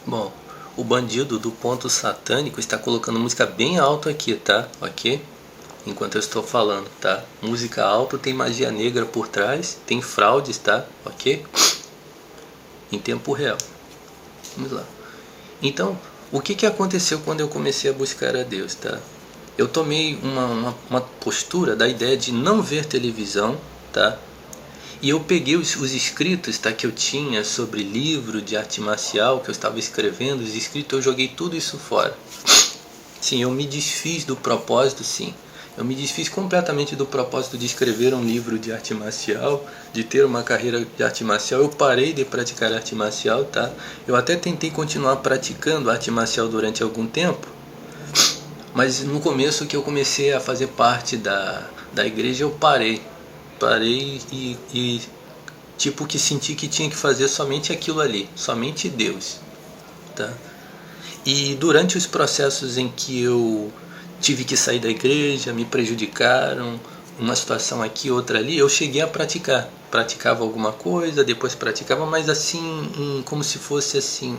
Bom, o bandido do ponto satânico está colocando música bem alto aqui, tá? Ok? Enquanto eu estou falando, tá? Música alta, tem magia negra por trás, tem fraudes, tá? Ok? Em tempo real. Vamos lá. Então, o que aconteceu quando eu comecei a buscar a Deus, tá? Eu tomei uma postura da ideia de não ver televisão, tá? E eu peguei os escritos, tá, que eu tinha sobre livro de arte marcial que eu estava escrevendo, os escritos, eu joguei tudo isso fora. Sim, eu me desfiz do propósito, sim. Eu me desfiz completamente do propósito de escrever um livro de arte marcial, de ter uma carreira de arte marcial. Eu parei de praticar arte marcial, tá? Eu até tentei continuar praticando arte marcial durante algum tempo, mas no começo que eu comecei a fazer parte da igreja, eu parei. Parei e tipo que senti que tinha que fazer somente aquilo ali, somente Deus, tá? E durante os processos em que eu tive que sair da igreja, me prejudicaram, uma situação aqui, outra ali, eu cheguei a praticar. Praticava alguma coisa, depois praticava, mas assim, como se fosse assim,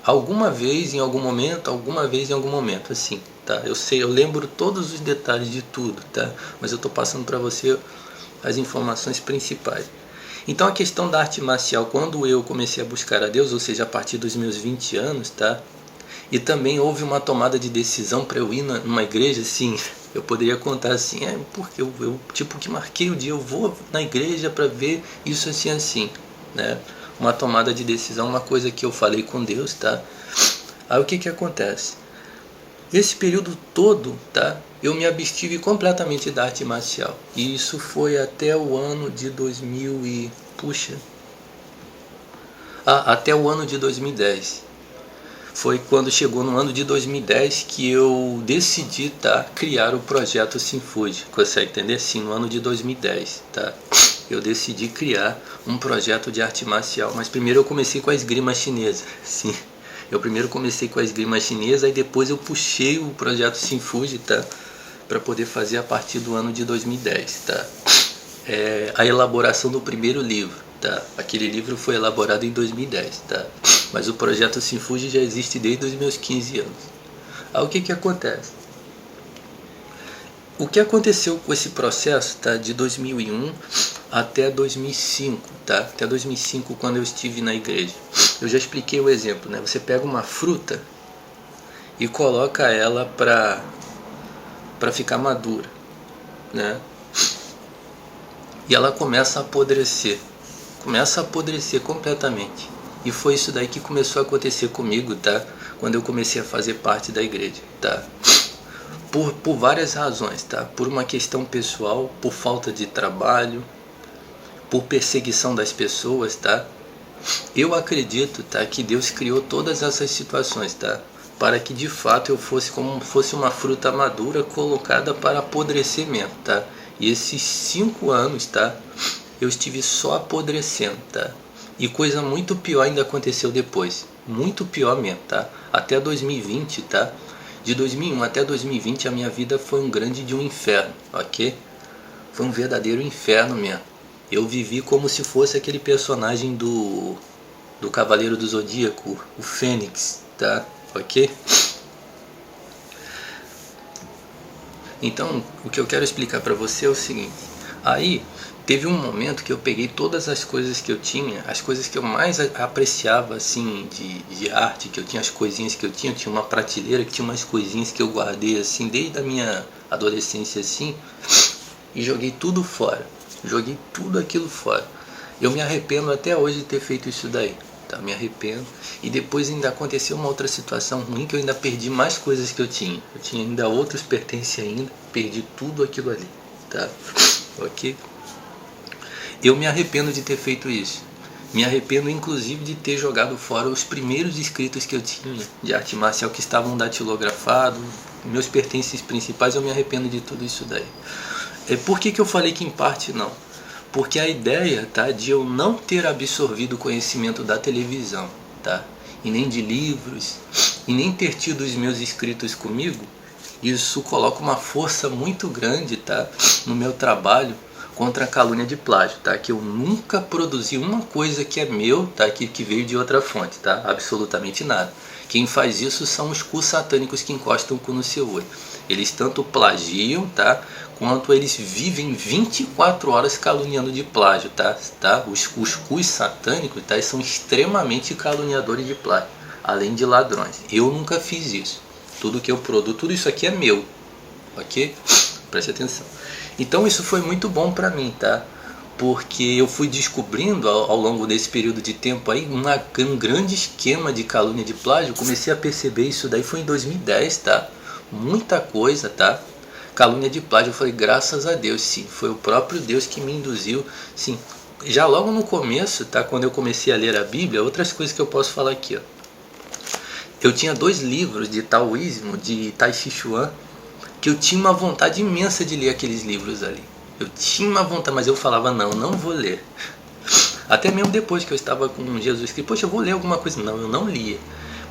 alguma vez em algum momento, alguma vez em algum momento, assim, tá? Eu sei, eu lembro todos os detalhes de tudo, tá? Mas eu tô passando para você as informações principais. Então a questão da arte marcial, quando eu comecei a buscar a Deus, ou seja, a partir dos meus 20 anos, tá? E também houve uma tomada de decisão para eu ir numa igreja, assim, eu poderia contar assim, porque eu tipo que marquei o dia, eu vou na igreja para ver isso assim, assim, né? Uma tomada de decisão, uma coisa que eu falei com Deus, tá? Aí o que acontece? Esse período todo, tá? Eu me abstive completamente da arte marcial. E isso foi até o ano de 2000 e... Puxa... até o ano de 2010. Foi quando chegou no ano de 2010 que eu decidi, tá, criar o projeto Sinfude. Consegue entender? Sim, no ano de 2010, tá? Eu decidi criar um projeto de arte marcial. Mas primeiro eu comecei com a esgrima chinesa. Sim. Eu primeiro comecei com a esgrima chinesa e depois eu puxei o projeto Sinfude, tá? Para poder fazer a partir do ano de 2010, tá? A elaboração do primeiro livro, tá? Aquele livro foi elaborado em 2010, tá? Mas o projeto Sinfude já existe desde os meus 15 anos. Aí o que acontece? O que aconteceu com esse processo, tá? De 2001 até 2005, tá? Até 2005, quando eu estive na igreja. Eu já expliquei o exemplo, né? Você pega uma fruta e coloca ela para ficar madura, né? E ela começa a apodrecer completamente. E foi isso daí que começou a acontecer comigo, tá? Quando eu comecei a fazer parte da igreja, tá? Por várias razões, tá? Por uma questão pessoal, por falta de trabalho, por perseguição das pessoas, tá? Eu acredito, tá, que Deus criou todas essas situações, tá? Para que de fato eu fosse como fosse uma fruta madura colocada para apodrecer mesmo, tá? E esses 5 anos, tá? Eu estive só apodrecendo, tá? E coisa muito pior ainda aconteceu depois. Muito pior mesmo, tá? Até 2020, tá? De 2001 até 2020 a minha vida foi um grande de um inferno, ok? Foi um verdadeiro inferno mesmo. Eu vivi como se fosse aquele personagem do Cavaleiro do Zodíaco, o Fênix, tá? Ok? Então, o que eu quero explicar para você é o seguinte. Aí, teve um momento que eu peguei todas as coisas que eu tinha, as coisas que eu mais apreciava, assim, de arte, que eu tinha as coisinhas que eu tinha uma prateleira que tinha umas coisinhas que eu guardei, assim, desde a minha adolescência, assim, e joguei tudo fora. Joguei tudo aquilo fora. Eu me arrependo até hoje de ter feito isso daí, tá? Me arrependo. E depois ainda aconteceu uma outra situação ruim, que eu ainda perdi mais coisas que eu tinha. Eu tinha ainda outros pertences ainda, perdi tudo aquilo ali, tá? Ok? Eu me arrependo de ter feito isso. Me arrependo inclusive de ter jogado fora os primeiros escritos que eu tinha de arte marcial que estavam datilografados, meus pertences principais. Eu me arrependo de tudo isso daí. Por que eu falei que em parte não? Porque a ideia, tá, de eu não ter absorvido o conhecimento da televisão, tá, e nem de livros, e nem ter tido os meus escritos comigo, isso coloca uma força muito grande, tá, no meu trabalho, contra a calúnia de plágio, tá? Que eu nunca produzi uma coisa que é meu, tá? Que veio de outra fonte, tá? Absolutamente nada. Quem faz isso são os cus satânicos que encostam o cu no seu olho. Eles tanto plagiam, tá? Quanto eles vivem 24 horas caluniando de plágio, tá? Os cus satânicos, tá? São extremamente caluniadores de plágio, além de ladrões. Eu nunca fiz isso. Tudo que eu produzo, tudo isso aqui é meu, ok? Preste atenção. Então isso foi muito bom para mim, tá? Porque eu fui descobrindo ao longo desse período de tempo aí um grande esquema de calúnia de plágio. Comecei a perceber isso daí, foi em 2010, tá? Muita coisa, tá? Calúnia de plágio, eu falei, graças a Deus, sim. Foi o próprio Deus que me induziu, sim. Já logo no começo, tá? Quando eu comecei a ler a Bíblia, outras coisas que eu posso falar aqui, ó. Eu tinha 2 livros de taoísmo, de Tai Chi Chuan, que eu tinha uma vontade imensa de ler aqueles livros ali. Eu tinha uma vontade, mas eu falava, não vou ler. Até mesmo depois que eu estava com Jesus Cristo, poxa, eu vou ler alguma coisa. Não, eu não lia.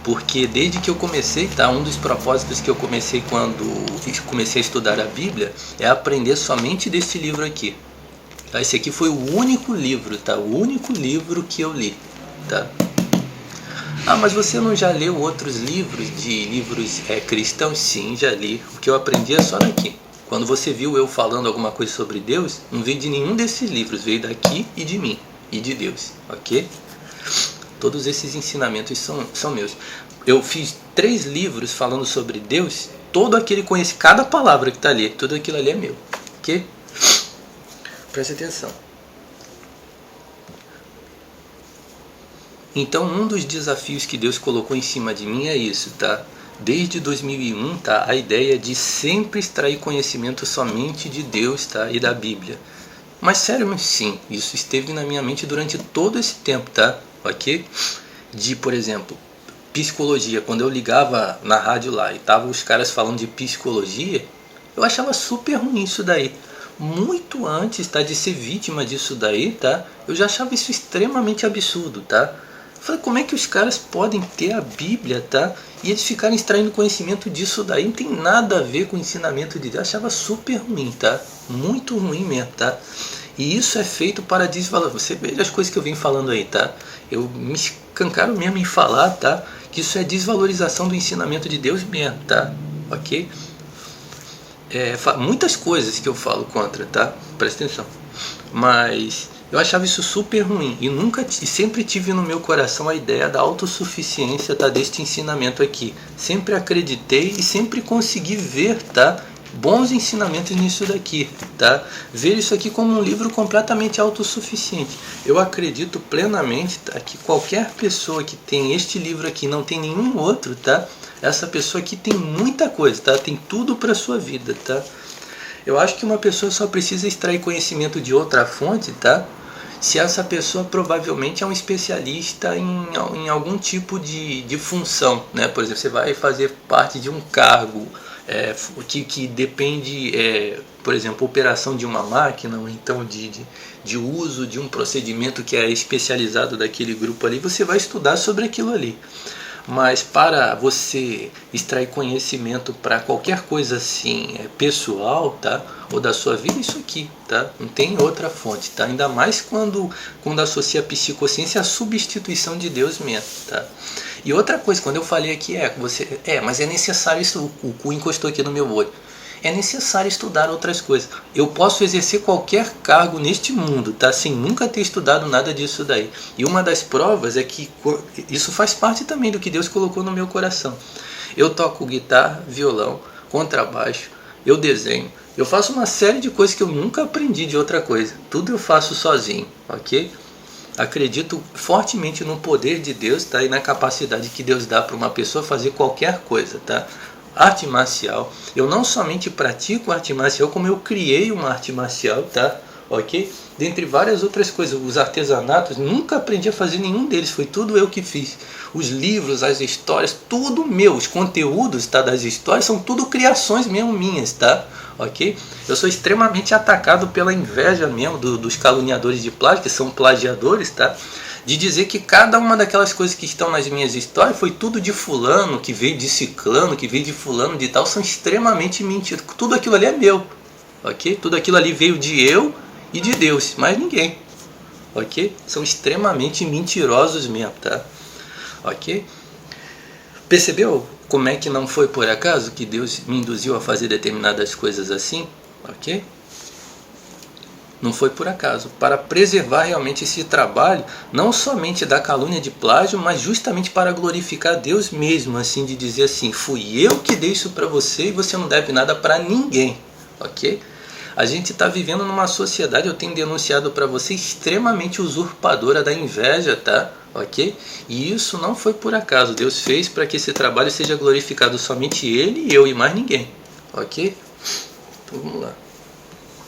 Porque desde que eu comecei, tá? Um dos propósitos que eu comecei quando comecei a estudar a Bíblia é aprender somente desse livro aqui. Tá? Esse aqui foi o único livro, tá? O único livro que eu li, tá? Ah, mas você não já leu outros livros cristãos? Sim, já li. O que eu aprendi é só daqui. Quando você viu eu falando alguma coisa sobre Deus, não veio de nenhum desses livros, veio daqui e de mim e de Deus, ok? Todos esses ensinamentos são meus. Eu fiz 3 livros falando sobre Deus, todo aquele conhece cada palavra que está ali, tudo aquilo ali é meu, ok? Preste atenção. Então um dos desafios que Deus colocou em cima de mim é isso, tá? Desde 2001, tá? A ideia de sempre extrair conhecimento somente de Deus, tá? E da Bíblia. Mas sério, sim, isso esteve na minha mente durante todo esse tempo, tá? Ok? De, por exemplo, psicologia. Quando eu ligava na rádio lá e tava os caras falando de psicologia, eu achava super ruim isso daí. Muito antes, tá? De ser vítima disso daí, tá? Eu já achava isso extremamente absurdo, tá? Eu falei, como é que os caras podem ter a Bíblia, tá? E eles ficarem extraindo conhecimento disso daí, não tem nada a ver com o ensinamento de Deus. Eu achava super ruim, tá? Muito ruim mesmo, tá? E isso é feito para desvalorizar. Você veja as coisas que eu venho falando aí, tá? Eu me escancaro mesmo em falar, tá? Que isso é desvalorização do ensinamento de Deus mesmo, tá? Ok? Muitas coisas que eu falo contra, tá? Presta atenção. Mas eu achava isso super ruim e sempre tive no meu coração a ideia da autossuficiência, tá, deste ensinamento aqui. Sempre acreditei e sempre consegui ver, tá, bons ensinamentos nisso daqui, tá? Ver isso aqui como um livro completamente autossuficiente. Eu acredito plenamente, tá, que qualquer pessoa que tem este livro aqui não tem nenhum outro, tá? Essa pessoa aqui tem muita coisa, tá? Tem tudo para sua vida, tá? Eu acho que uma pessoa só precisa extrair conhecimento de outra fonte, tá? Se essa pessoa provavelmente é um especialista em algum tipo de função, né? Por exemplo, você vai fazer parte de um cargo que depende, por exemplo, operação de uma máquina, ou então de uso de um procedimento que é especializado daquele grupo ali, você vai estudar sobre aquilo ali. Mas para você extrair conhecimento para qualquer coisa assim, pessoal, tá? Ou da sua vida, isso aqui, tá? Não tem outra fonte, tá? Ainda mais quando associa a psicociência à substituição de Deus mesmo, tá? E outra coisa, quando eu falei aqui mas é necessário isso, o cu encostou aqui no meu olho. É necessário estudar outras coisas. Eu posso exercer qualquer cargo neste mundo, tá? Sem nunca ter estudado nada disso daí. E uma das provas é que isso faz parte também do que Deus colocou no meu coração. Eu toco guitarra, violão, contrabaixo, eu desenho. Eu faço uma série de coisas que eu nunca aprendi de outra coisa. Tudo eu faço sozinho, ok? Acredito fortemente no poder de Deus, tá? E na capacidade que Deus dá para uma pessoa fazer qualquer coisa, tá? Arte marcial. Eu não somente pratico arte marcial, como eu criei uma arte marcial, tá? Ok? Dentre várias outras coisas, os artesanatos, nunca aprendi a fazer nenhum deles, foi tudo eu que fiz. Os livros, as histórias, tudo meu. Os conteúdos, tá, das histórias são tudo criações mesmo minhas, tá? Ok? Eu sou extremamente atacado pela inveja mesmo dos caluniadores de plágio, que são plagiadores, tá? De dizer que cada uma daquelas coisas que estão nas minhas histórias foi tudo de fulano, que veio de ciclano, que veio de fulano de tal, são extremamente mentiras. Tudo aquilo ali é meu, ok? Tudo aquilo ali veio de eu e de Deus, mais ninguém, ok? São extremamente mentirosos mesmo, tá? Ok? Percebeu como é que não foi por acaso que Deus me induziu a fazer determinadas coisas assim? Ok? Não foi por acaso. Para preservar realmente esse trabalho, não somente da calúnia de plágio, mas justamente para glorificar Deus mesmo, assim, de dizer assim, fui eu que dei isso para você e você não deve nada para ninguém, ok? A gente está vivendo numa sociedade, eu tenho denunciado para você, extremamente usurpadora da inveja, tá? Ok? E isso não foi por acaso. Deus fez para que esse trabalho seja glorificado somente Ele e eu e mais ninguém, ok? Então vamos lá.